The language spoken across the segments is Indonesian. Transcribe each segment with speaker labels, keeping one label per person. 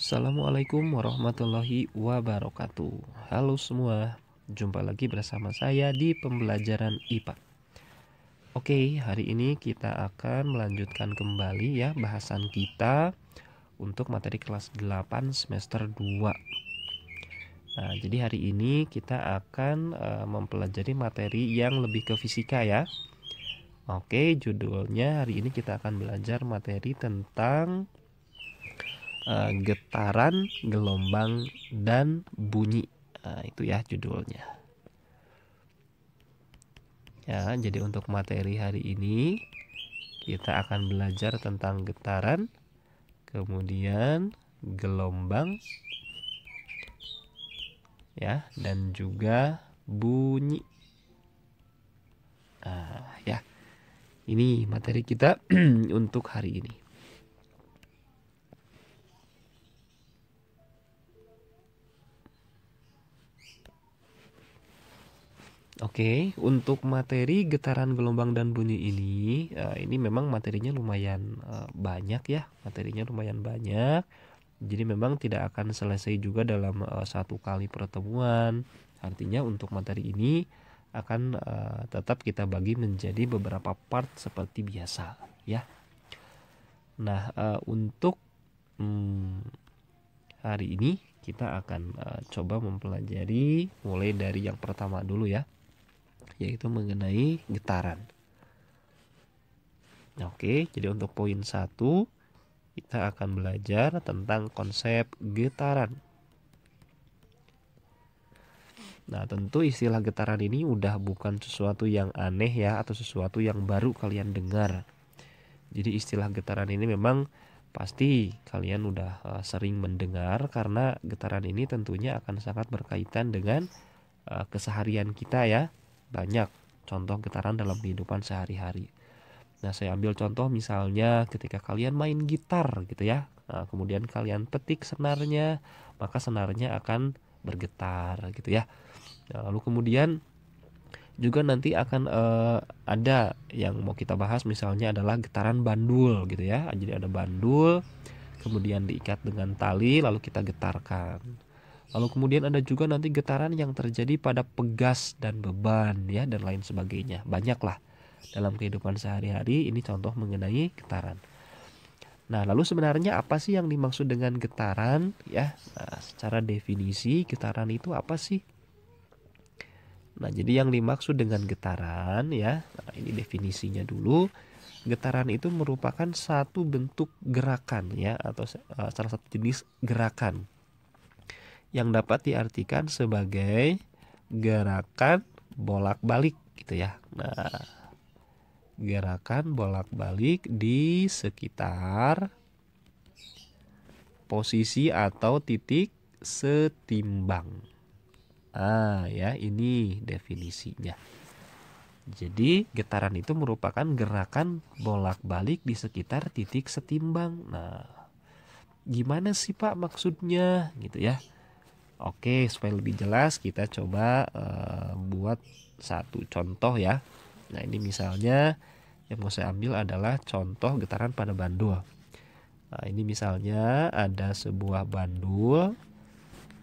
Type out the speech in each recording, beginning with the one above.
Speaker 1: Assalamualaikum warahmatullahi wabarakatuh. Halo semua, jumpa lagi bersama saya di pembelajaran IPA. Oke, hari ini kita akan melanjutkan kembali ya bahasan kita untuk materi kelas 8 semester 2. Nah, jadi hari ini kita akan mempelajari materi yang lebih ke fisika ya. Oke, judulnya hari ini kita akan belajar materi tentang getaran, gelombang, dan bunyi. Nah, itu ya judulnya. Ya, jadi untuk materi hari ini kita akan belajar tentang getaran, kemudian gelombang, ya, dan juga bunyi. Nah, ya, ini materi kita untuk hari ini. Oke, untuk materi getaran, gelombang, dan bunyi ini memang materinya lumayan banyak ya, materinya lumayan banyak. Jadi memang tidak akan selesai juga dalam satu kali pertemuan. Artinya untuk materi ini akan tetap kita bagi menjadi beberapa part seperti biasa ya. Nah, untuk hari ini kita akan coba mempelajari mulai dari yang pertama dulu ya, yaitu mengenai getaran. Oke, jadi untuk poin 1 kita akan belajar tentang konsep getaran. Nah, tentu istilah getaran ini udah bukan sesuatu yang aneh ya, atau sesuatu yang baru kalian dengar. Jadi istilah getaran ini memang pasti kalian udah sering mendengar, karena getaran ini tentunya akan sangat berkaitan dengan keseharian kita ya. Banyak contoh getaran dalam kehidupan sehari-hari. Nah, saya ambil contoh misalnya ketika kalian main gitar gitu ya. Nah, kemudian kalian petik senarnya, maka senarnya akan bergetar gitu ya. Nah, lalu kemudian juga nanti akan ada yang mau kita bahas, misalnya adalah getaran bandul gitu ya. Jadi ada bandul, kemudian diikat dengan tali lalu kita getarkan. Lalu kemudian ada juga nanti getaran yang terjadi pada pegas dan beban ya, dan lain sebagainya. Banyaklah dalam kehidupan sehari-hari ini contoh mengenai getaran. Nah, lalu sebenarnya apa sih yang dimaksud dengan getaran ya? Nah, secara definisi getaran itu apa sih? Nah, jadi yang dimaksud dengan getaran ya, nah ini definisinya dulu. Getaran itu merupakan satu bentuk gerakan ya, atau salah satu jenis gerakan yang dapat diartikan sebagai gerakan bolak-balik gitu ya. Nah, gerakan bolak-balik di sekitar posisi atau titik setimbang. Ah, ya, ini definisinya. Jadi getaran itu merupakan gerakan bolak-balik di sekitar titik setimbang. Nah, gimana sih Pak maksudnya gitu ya? Oke, supaya lebih jelas kita coba buat satu contoh ya. Nah, ini misalnya yang mau saya ambil adalah contoh getaran pada bandul. Nah, ini misalnya ada sebuah bandul,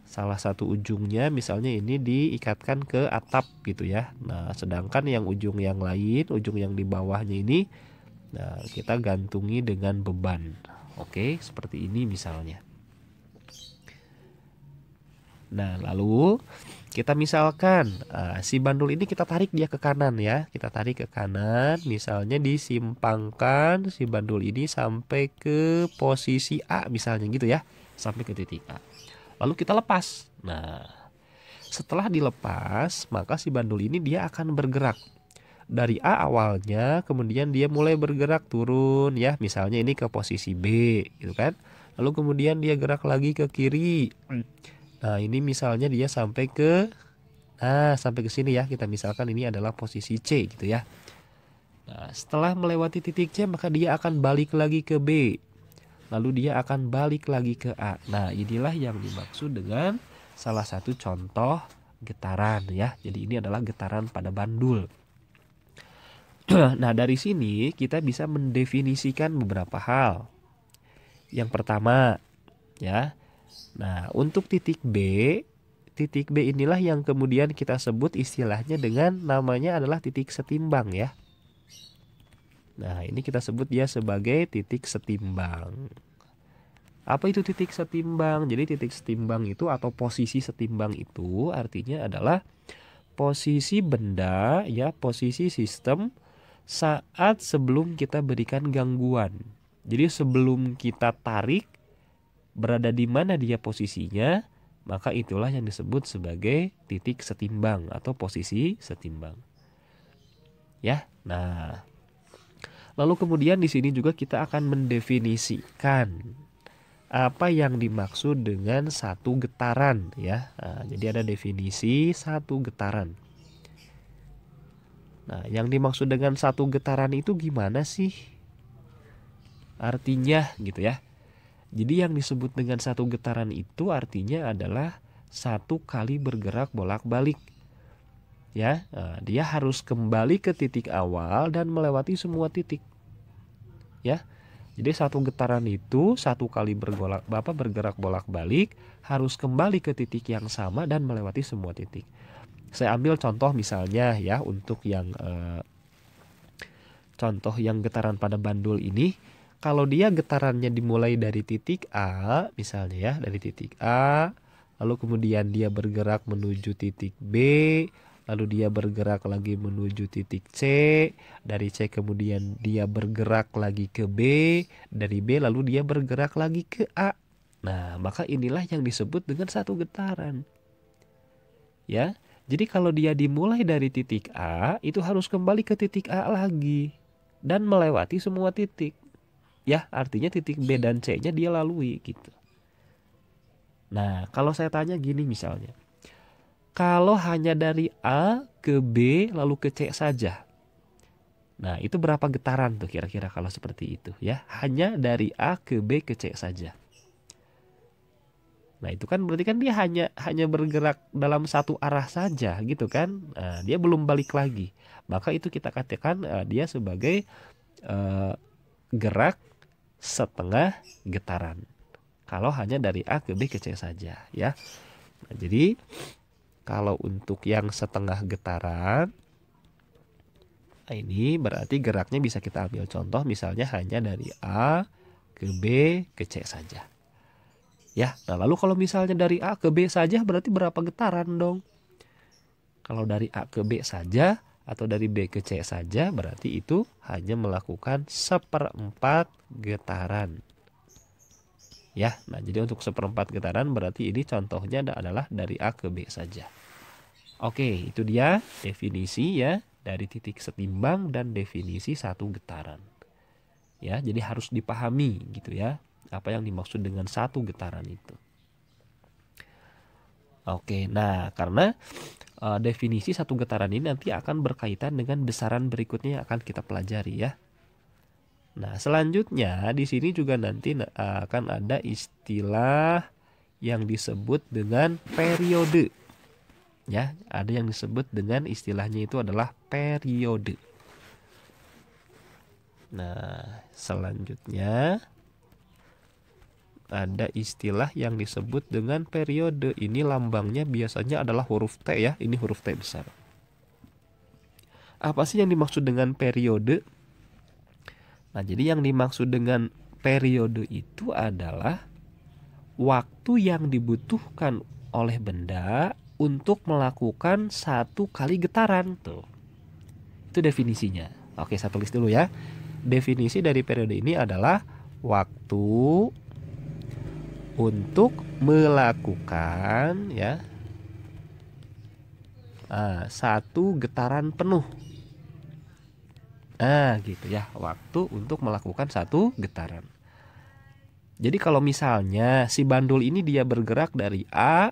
Speaker 1: salah satu ujungnya misalnya ini diikatkan ke atap gitu ya. Nah, sedangkan yang ujung yang lain, ujung yang di bawahnya ini, nah kita gantungi dengan beban. Oke, seperti ini misalnya. Nah, lalu kita misalkan si bandul ini kita tarik dia ke kanan ya. Kita tarik ke kanan, misalnya disimpangkan si bandul ini sampai ke posisi A misalnya gitu ya. Sampai ke titik A. Lalu kita lepas. Nah, setelah dilepas, maka si bandul ini dia akan bergerak. Dari A awalnya, kemudian dia mulai bergerak turun ya. Misalnya ini ke posisi B gitu kan. Lalu kemudian dia gerak lagi ke kiri. Nah, ini misalnya dia sampai ke sini ya. Kita misalkan ini adalah posisi C gitu ya. Nah, setelah melewati titik C, maka dia akan balik lagi ke B. Lalu dia akan balik lagi ke A. Nah, inilah yang dimaksud dengan salah satu contoh getaran ya. Jadi ini adalah getaran pada bandul. Nah, dari sini kita bisa mendefinisikan beberapa hal. Yang pertama ya, Nah, untuk titik B inilah yang kemudian kita sebut istilahnya dengan namanya adalah titik setimbang ya. Nah, ini kita sebut dia sebagai titik setimbang. Apa itu titik setimbang? Jadi titik setimbang itu atau posisi setimbang itu artinya adalah posisi benda ya, posisi sistem saat sebelum kita berikan gangguan. Jadi sebelum kita tarik, berada di mana dia posisinya, maka itulah yang disebut sebagai titik setimbang atau posisi setimbang. Ya. Nah, lalu kemudian di sini juga kita akan mendefinisikan apa yang dimaksud dengan satu getaran ya. Nah, jadi ada definisi satu getaran. Nah, yang dimaksud dengan satu getaran itu gimana sih? Artinya gitu ya. Jadi yang disebut dengan satu getaran itu artinya adalah satu kali bergerak bolak-balik. Ya, nah, dia harus kembali ke titik awal dan melewati semua titik. Ya. Jadi satu getaran itu satu kali bergerak bolak-balik harus kembali ke titik yang sama dan melewati semua titik. Saya ambil contoh misalnya ya untuk yang contoh yang getaran pada bandul ini, kalau dia getarannya dimulai dari titik A misalnya ya, dari titik A, lalu kemudian dia bergerak menuju titik B, lalu dia bergerak lagi menuju titik C, dari C kemudian dia bergerak lagi ke B, dari B lalu dia bergerak lagi ke A. Nah, maka inilah yang disebut dengan satu getaran. Ya. Jadi kalau dia dimulai dari titik A, itu harus kembali ke titik A lagi dan melewati semua titik. Ya, artinya titik B dan C-nya dia lalui gitu. Nah, kalau saya tanya gini misalnya. Kalau hanya dari A ke B lalu ke C saja. Nah, itu berapa getaran tuh kira-kira kalau seperti itu ya? Hanya dari A ke B ke C saja. Nah, itu kan berarti kan dia hanya bergerak dalam satu arah saja gitu kan. Nah, dia belum balik lagi. Maka itu kita katakan dia sebagai gerak setengah getaran. Kalau hanya dari A ke B ke C saja ya. Nah, jadi kalau untuk yang setengah getaran, ini berarti geraknya bisa kita ambil contoh misalnya hanya dari A ke B ke C saja. Ya, nah lalu kalau misalnya dari A ke B saja berarti berapa getaran dong? Kalau dari A ke B saja atau dari B ke C saja berarti itu hanya melakukan 1/4 getaran. Ya, nah jadi untuk 1/4 getaran berarti ini contohnya adalah dari A ke B saja. Oke, itu dia definisi ya dari titik setimbang dan definisi satu getaran. Ya, jadi harus dipahami gitu ya. Apa yang dimaksud dengan satu getaran itu. Oke, nah karena definisi satu getaran ini nanti akan berkaitan dengan besaran berikutnya yang akan kita pelajari ya. Nah, selanjutnya di sini juga nanti akan ada istilah yang disebut dengan periode. Ya, ada yang disebut dengan istilahnya itu adalah periode. Nah, selanjutnya ada istilah yang disebut dengan periode. Ini lambangnya biasanya adalah huruf T ya. Ini huruf T besar. Apa sih yang dimaksud dengan periode? Nah, jadi yang dimaksud dengan periode itu adalah waktu yang dibutuhkan oleh benda untuk melakukan satu kali getaran tuh. Itu definisinya. Oke, saya tulis dulu ya. Definisi dari periode ini adalah waktu untuk melakukan ya satu getaran penuh. Gitu ya, waktu untuk melakukan satu getaran. Jadi kalau misalnya si bandul ini dia bergerak dari A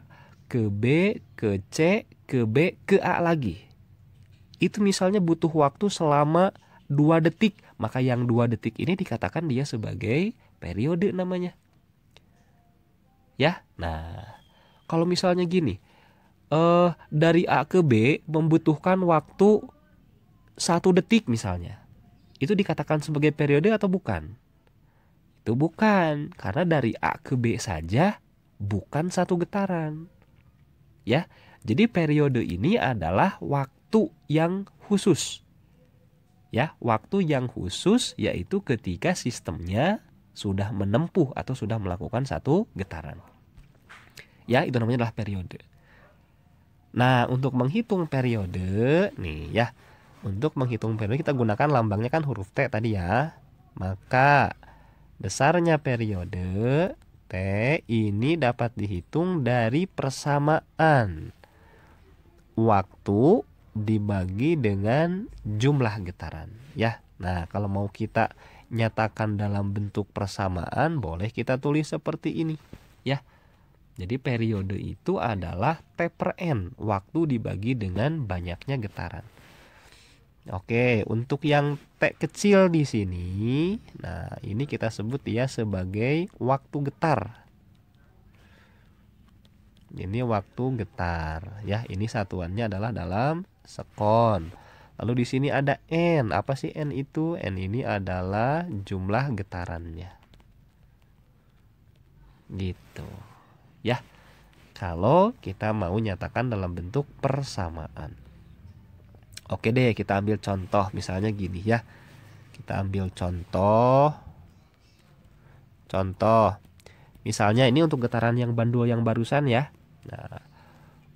Speaker 1: ke B ke C ke B ke A lagi, itu misalnya butuh waktu selama 2 detik, maka yang 2 detik ini dikatakan dia sebagai periode namanya. Ya, nah kalau misalnya gini, dari A ke B membutuhkan waktu 1 detik misalnya, itu dikatakan sebagai periode atau bukan? Itu bukan, karena dari A ke B saja bukan satu getaran. Ya. Jadi periode ini adalah waktu yang khusus. Ya, waktu yang khusus yaitu ketika sistemnya sudah menempuh atau sudah melakukan satu getaran. Ya, itu namanya adalah periode. Nah, untuk menghitung periode nih ya. Untuk menghitung periode kita gunakan lambangnya kan huruf T tadi ya. Maka besarnya periode T ini dapat dihitung dari persamaan waktu dibagi dengan jumlah getaran ya. Nah, kalau mau kita nyatakan dalam bentuk persamaan boleh kita tulis seperti ini ya. Jadi periode itu adalah T per N, waktu dibagi dengan banyaknya getaran. Oke, untuk yang T kecil di sini, nah ini kita sebut ya sebagai waktu getar. Ini waktu getar ya. Ini satuannya adalah dalam sekon. Lalu di sini ada N. Apa sih N itu? N ini adalah jumlah getarannya. Gitu. Ya. Kalau kita mau nyatakan dalam bentuk persamaan. Oke deh, kita ambil contoh misalnya gini ya. Kita ambil contoh. Misalnya ini untuk getaran yang bandul yang barusan ya. Nah,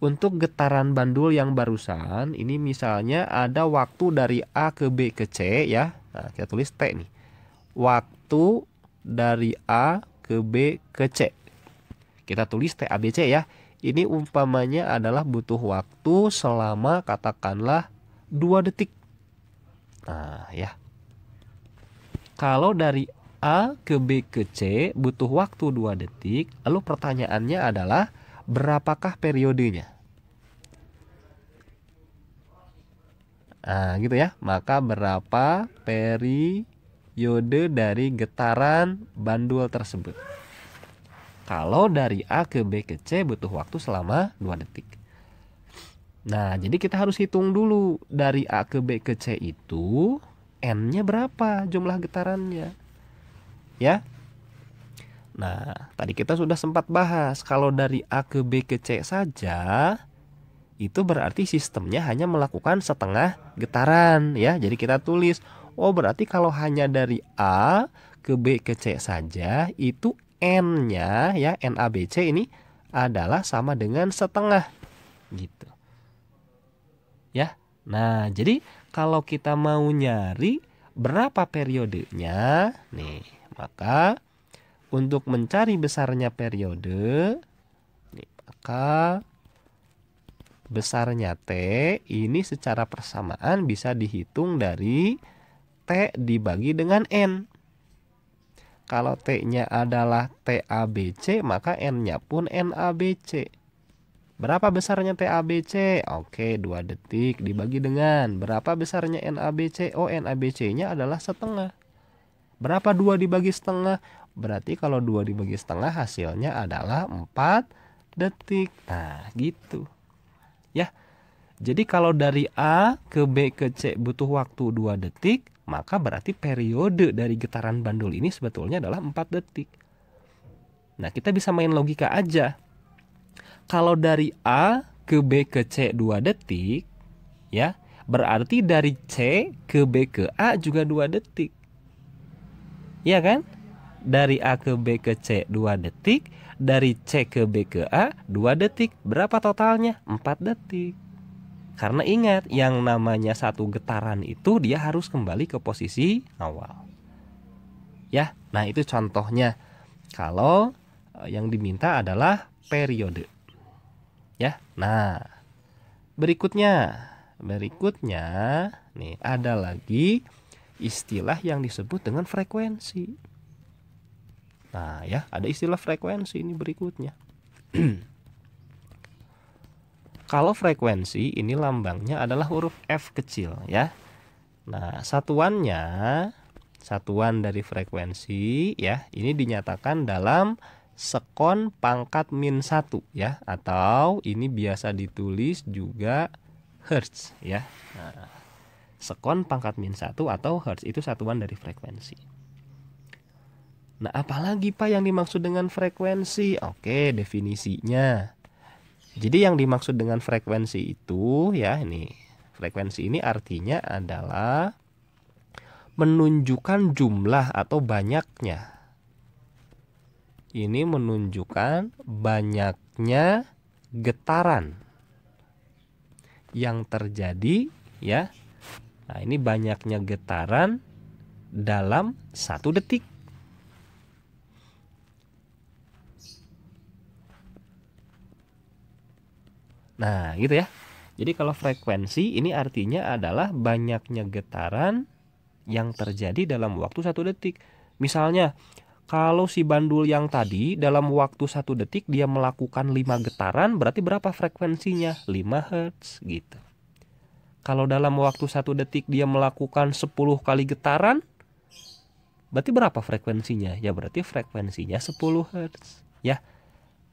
Speaker 1: untuk getaran bandul yang barusan ini misalnya ada waktu dari A ke B ke C ya. Nah, kita tulis T nih. Waktu dari A ke B ke C. Kita tulis T A B C ya. Ini umpamanya adalah butuh waktu selama katakanlah 2 detik. Nah, ya. Kalau dari A ke B ke C butuh waktu 2 detik, lalu pertanyaannya adalah berapakah periodenya? Nah, gitu ya. Maka berapa periode dari getaran bandul tersebut? Kalau dari A ke B ke C butuh waktu selama 2 detik. Nah, jadi kita harus hitung dulu dari A ke B ke C itu N-nya berapa jumlah getarannya. Ya. Nah, tadi kita sudah sempat bahas kalau dari A ke B ke C saja itu berarti sistemnya hanya melakukan setengah getaran ya. Jadi kita tulis, oh berarti kalau hanya dari A ke B ke C saja itu N-nya ya, NABC ini adalah sama dengan setengah gitu. Ya. Nah, jadi kalau kita mau nyari berapa periodenya, nih, maka untuk mencari besarnya periode, nih, maka besarnya T ini secara persamaan bisa dihitung dari T dibagi dengan N. Kalau T-nya adalah TABC, maka N-nya pun NABC. Berapa besarnya TABC? Oke, 2 detik dibagi dengan berapa besarnya NABC? Oh, NABC-nya adalah setengah. Berapa 2 dibagi setengah? Berarti kalau 2 dibagi setengah hasilnya adalah 4 detik. Nah, gitu. Ya. Jadi kalau dari A ke B ke C butuh waktu 2 detik, maka berarti periode dari getaran bandul ini sebetulnya adalah 4 detik. Nah, kita bisa main logika aja. Kalau dari A ke B ke C 2 detik, ya, berarti dari C ke B ke A juga 2 detik. Iya kan? Dari A ke B ke C 2 detik, dari C ke B ke A 2 detik. Berapa totalnya? 4 detik. Karena ingat, yang namanya satu getaran itu dia harus kembali ke posisi awal. Ya, nah itu contohnya. Kalau yang diminta adalah periode. Ya, nah berikutnya nih ada lagi istilah yang disebut dengan frekuensi. Nah ya, ada istilah frekuensi ini berikutnya. Kalau frekuensi ini lambangnya adalah huruf F kecil ya. Nah, satuan dari frekuensi ya, ini dinyatakan dalam sekon pangkat min 1 ya, atau ini biasa ditulis juga hertz ya. Nah, sekon pangkat min 1 atau hertz itu satuan dari frekuensi. Nah, apalagi Pak yang dimaksud dengan frekuensi? Oke, definisinya. Jadi yang dimaksud dengan frekuensi itu ya ini. Frekuensi ini artinya adalah menunjukkan jumlah atau banyaknya. Ini menunjukkan banyaknya getaran yang terjadi ya. Nah, ini banyaknya getaran dalam 1 detik. Nah, gitu ya. Jadi kalau frekuensi ini artinya adalah banyaknya getaran yang terjadi dalam waktu 1 detik. Misalnya, kalau si bandul yang tadi dalam waktu 1 detik dia melakukan 5 getaran, berarti berapa frekuensinya? 5 Hz gitu. Kalau dalam waktu 1 detik dia melakukan 10 kali getaran, berarti berapa frekuensinya? Ya berarti frekuensinya 10 Hz ya.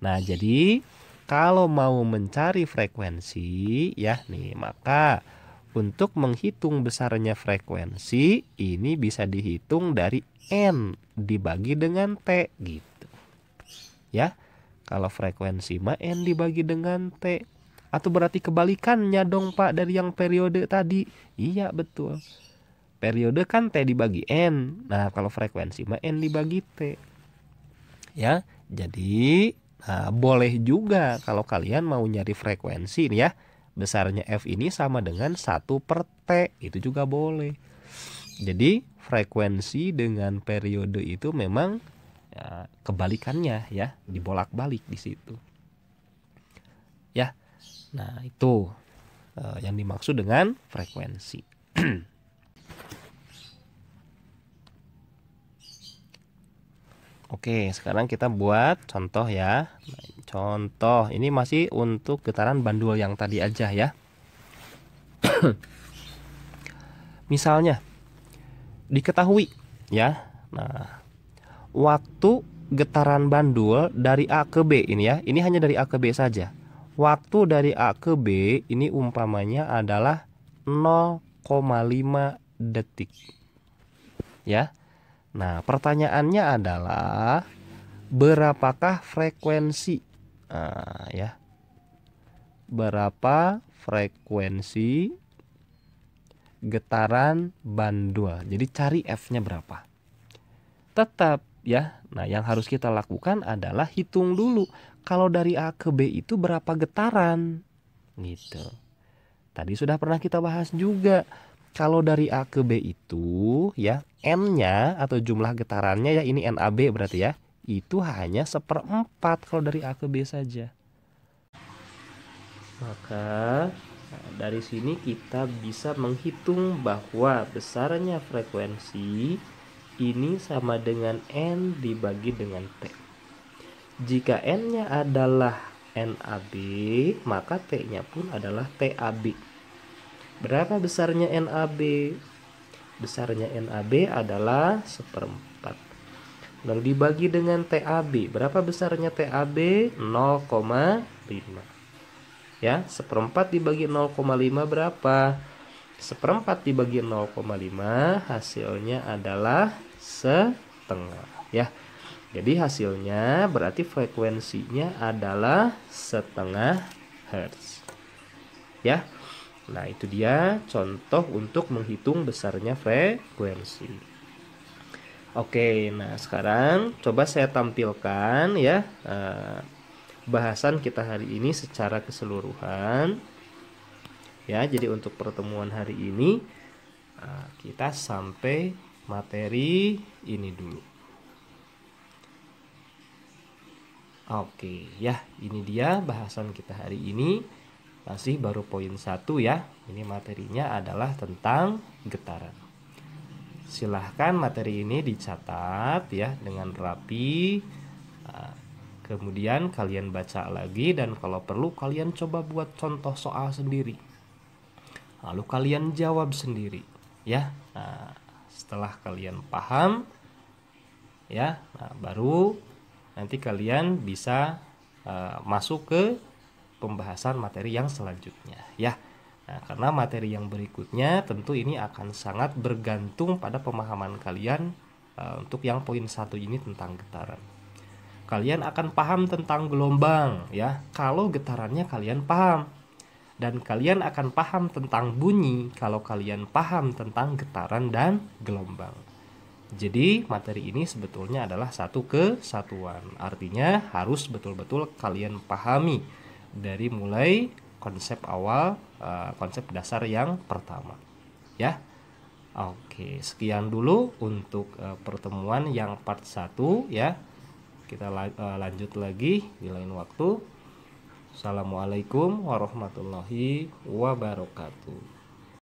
Speaker 1: Nah, jadi kalau mau mencari frekuensi ya nih, maka untuk menghitung besarnya frekuensi ini bisa dihitung dari N dibagi dengan T gitu. Ya. Kalau frekuensi mah N dibagi dengan T. Atau berarti kebalikannya dong Pak dari yang periode tadi. Iya betul. Periode kan T dibagi N. Nah, kalau frekuensi mah N dibagi T. Ya. Jadi boleh juga kalau kalian mau nyari frekuensi nih ya, besarnya F ini sama dengan 1/T, itu juga boleh. Jadi frekuensi dengan periode itu memang ya, kebalikannya ya, dibolak-balik di situ. Ya. Nah, itu yang dimaksud dengan frekuensi. Oke, sekarang kita buat contoh ya. Contoh, ini masih untuk getaran bandul yang tadi aja ya. Misalnya, diketahui ya. Nah, waktu getaran bandul dari A ke B ini ya. Ini hanya dari A ke B saja. Waktu dari A ke B ini umpamanya adalah 0,5 detik. Ya. Nah, pertanyaannya adalah berapakah frekuensi? Ya. Berapa frekuensi getaran bandul? Jadi cari F-nya berapa? Tetap ya. Nah, yang harus kita lakukan adalah hitung dulu kalau dari A ke B itu berapa getaran. Gitu. Tadi sudah pernah kita bahas juga. Kalau dari A ke B itu ya N-nya atau jumlah getarannya ya ini NAB berarti ya. Itu hanya 1/4 kalau dari A ke B saja. Maka dari sini kita bisa menghitung bahwa besarnya frekuensi ini sama dengan N dibagi dengan T. Jika N-nya adalah NAB, maka T-nya pun adalah TAB. Berapa besarnya NAB? Besarnya NAB adalah 1/4. Lalu dibagi dengan TAB. Berapa besarnya TAB? 0,5. Ya, 1/4 dibagi 0,5 berapa? 1/4 dibagi 0,5 hasilnya adalah setengah. Ya, jadi hasilnya berarti frekuensinya adalah 1/2 Hz. Ya. Nah, itu dia contoh untuk menghitung besarnya frekuensi. Oke, nah sekarang coba saya tampilkan ya bahasan kita hari ini secara keseluruhan. Ya, jadi untuk pertemuan hari ini kita sampai materi ini dulu. Oke, ya ini dia bahasan kita hari ini. Masih baru poin 1 ya. Ini materinya adalah tentang getaran. Silahkan materi ini dicatat ya dengan rapi. Kemudian kalian baca lagi dan kalau perlu kalian coba buat contoh soal sendiri. Lalu kalian jawab sendiri ya. Nah, setelah kalian paham ya, baru nanti kalian bisa masuk ke pembahasan materi yang selanjutnya ya. Nah, karena materi yang berikutnya tentu ini akan sangat bergantung pada pemahaman kalian Untuk yang poin 1 ini tentang getaran. Kalian akan paham tentang gelombang ya, kalau getarannya kalian paham. Dan kalian akan paham tentang bunyi kalau kalian paham tentang getaran dan gelombang. Jadi materi ini sebetulnya adalah satu kesatuan. Artinya harus betul-betul kalian pahami dari mulai konsep awal, konsep dasar yang pertama. Ya. Oke, sekian dulu untuk pertemuan yang part 1 ya. Kita lanjut lagi di lain waktu. Assalamualaikum warahmatullahi wabarakatuh.